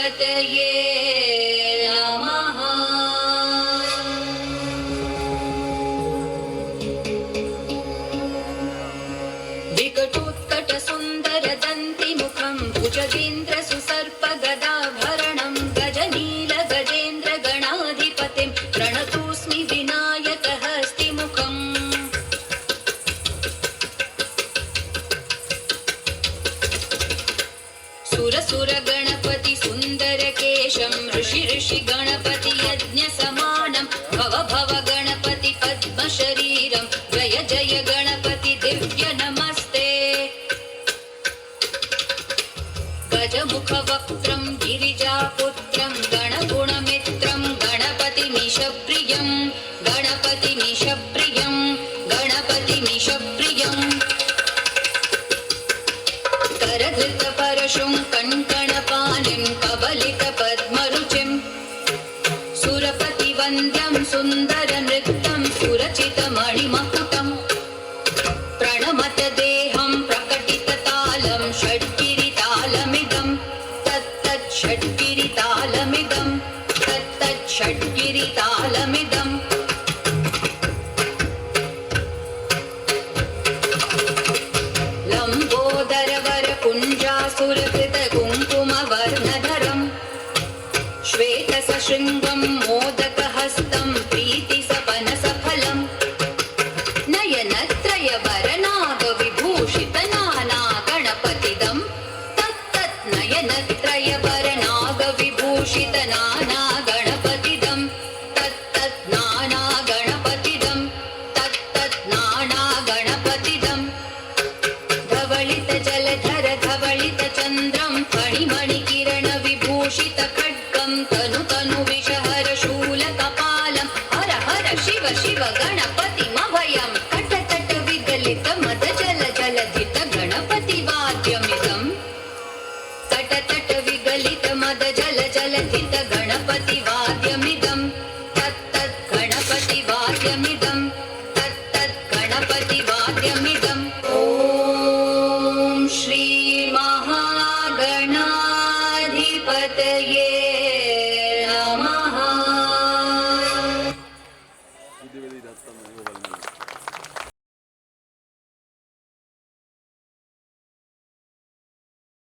गणपतये नमः। विकटोत्कटसुन्दरदन्तिमुखं भुजगेन्द्रसुसर्पगदाभरणं गजनील गजेन्द्र गणाधिपतिं प्रणतोऽस्मि विनायकहस्तिमुखम्। सुरसुर गणपति सुन्दरकेशं ऋषि ऋषि गणपति यज्ञसमानं भव भव गणपति पद्मशरीरं जय जय गणपति दिव्य नमस्ते। गजमुखवक्त्रं गिरिजापुत्रं गणगुणमित्रं गणपतिमीशप्रियं गणपतिमीशप्रियं गणपतिमीशप्रियम्। करधृतपरशुं कङ्कणपाणिं कबलितपद्मरुचिं सुरपतिवन्द्यं सुन्दरनृत्यं सुरचितमणिमकुटं प्रणमत देहं प्रकटिततालं षड्गिरितालमिदं तत्तत् षड्गिरितालमिदं तत्तत् षड्गिरितालमिदम्। कुञ्जासुरकृतकुङ्कुमवर्णधरं श्वेतसशृङ्गं मोदकहस्तं प्रीतिसपनसफलं नयनत्रयवरनागविभूषितनाना गणपतिदं तत्तत् नयनत्रयवरनागविभूषितनाना गणपतिदं तत्तत् नाना गणपतिदं तत्तत् नाना गणपतिदं। धवलित जलधर धवलित चन्द्रं फणिमणिकिरण विभूषित खड्गं तनु तनु विषहर शूलकपालं हर हर शिव शिव गणपतिमभयं तट तट विगलित मद जल जलधित गणपति वाद्यमिदं तट तट विगलित मद जल जलधित गणपति वाद्यमिदं तत्तत् गणपति वाद्यमिदं तत्तत् गणपति वाद्यमिदम्। श्री महागणाधिपतये